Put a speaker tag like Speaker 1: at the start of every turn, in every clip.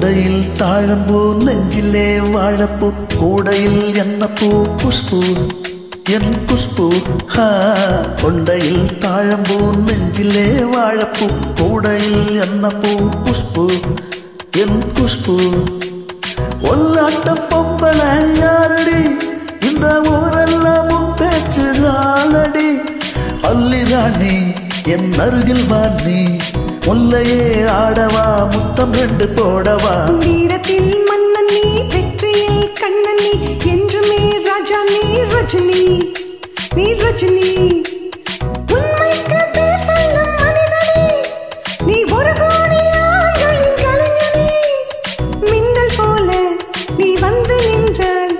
Speaker 1: கொண்டையில் தாழம்பூ நெஞ்சிலே வாழப்பூ கூடையில் என்ன பூ குஷ்பு என் குஷ்பு கொண்டையில் தாழம்பூ நெஞ்சிலே வாழப்பூ கூடையில் என்ன பூ குஷ்பு என் குஷ்பு ஒல்லாட்ட பொம்பளை யாரடி இந்த ஊரெல்லாம் உன் பேச்சு ஆலடி அல்லிராணி என் அருகில் வாணி முல்லையே ஆடவா முத்தம் ரெண்டு போடவா
Speaker 2: வீரத்தில் மன்னன் நீ வெற்றியில் கண்ணன் நீ என்றுமே ராஜா நீ ரஜினி நீ ரஜினி உண்மைக்கு பேர் சொல்லும் மனிதனே நீ ஒரு கோடி ஆண்களின் கலைஞனே மின்னல் போல நீ வந்து நின்றால்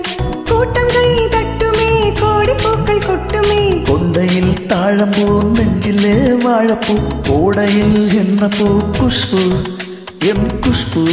Speaker 2: கூட்டம் கை தட்டுமே கோடி பூக்கள் கொட்டுமே
Speaker 1: கொண்டையில் தாழம்பூ நெஞ்சிலே வாழப்பூ கூடையில் என்ன பூ குஷ்பு என் குஷ்பு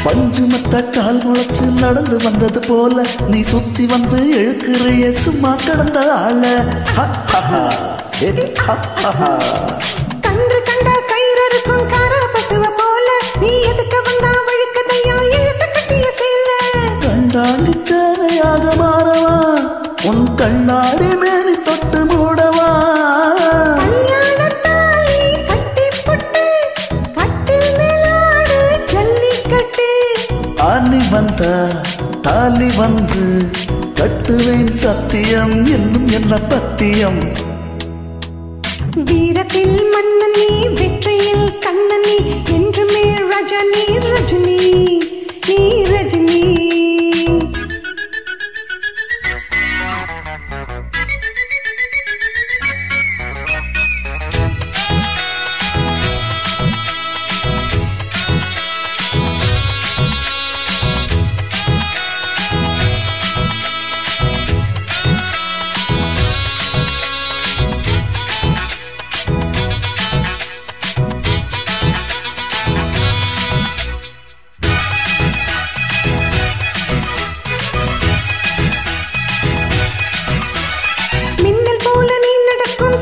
Speaker 1: பஞ்சுமத்த கால் முளைச்சு நடந்து வந்தது போல நீ சுத்தி வந்து இழுக்கிறிய சும்மா கடந்த ஆள
Speaker 2: கன்று கண்டா கயிறறுக்கும் காரா பசுவ போல நீ எதுக்கு வந்தா வழுக்கதையா இழுத்து கட்டிய சேல
Speaker 1: கண்டாங்கி சேவையாக மாறவா உன் கண்ணாடி மேனி தொட்டு மூடவா ஆனி வந்த தாலி வந்து கட்டுவேன் சத்தியம் என்னும் என்ன பத்தியம்
Speaker 2: வீரத்தில் மன்னன் நீ வெற்றியில் கண்ணன் நீ என்றுமே ராஜா நீ ரஜினி நீ ரஜினி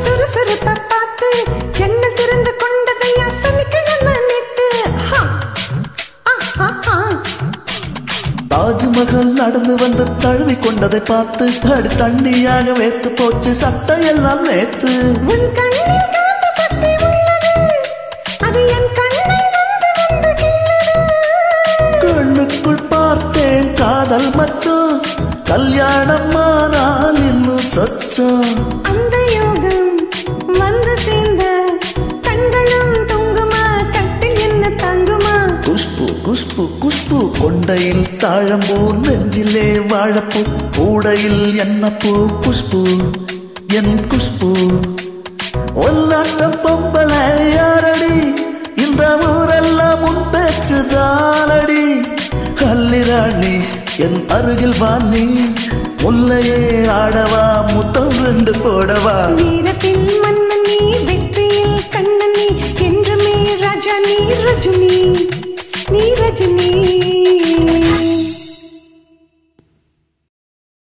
Speaker 2: சுறுசுறுப்ப பார்த்து ஜன்னல் திறந்து கொண்டதையா சனிக்கிழமை நேத்து
Speaker 1: தாஜ்மஹல் நடந்து வந்து தழுவி கொண்டதை பார்த்து அடி தண்ணியாக வேத்து போச்சு சட்டையெல்லாம் நேத்து
Speaker 2: உன் கண்ணில் காந்த சக்தி உள்ளது அது என் கண்ணை வந்து வந்து கிள்ளது
Speaker 1: கண்ணுக்குள் பார்த்தேன் காதல் மச்சம் கல்யாணம் ஆனால் இன்னும் சொச்சம்
Speaker 2: அந்த யோகம் வந்து சேர்ந்த கண்களும் தொங்குமா கட்டில் என்ன தாங்குமா
Speaker 1: குஷ்பு குஷ்பு குஷ்பு கொண்டையில் தாழம்பூ நெஞ்சிலே வாழப்பூ கூடையில் என்ன பூ குஷ்பு என் குஷ்பு ஒல்லாட்டம் பொம்பளை யாரடி இந்த ஊரெல்லாம் உன் பேச்சு தாளடி கல்லிராணி என் அருகில் வாணி முல்லையே ஆடவா முத்தம் ரெண்டு போடவா
Speaker 2: வீரத்தில்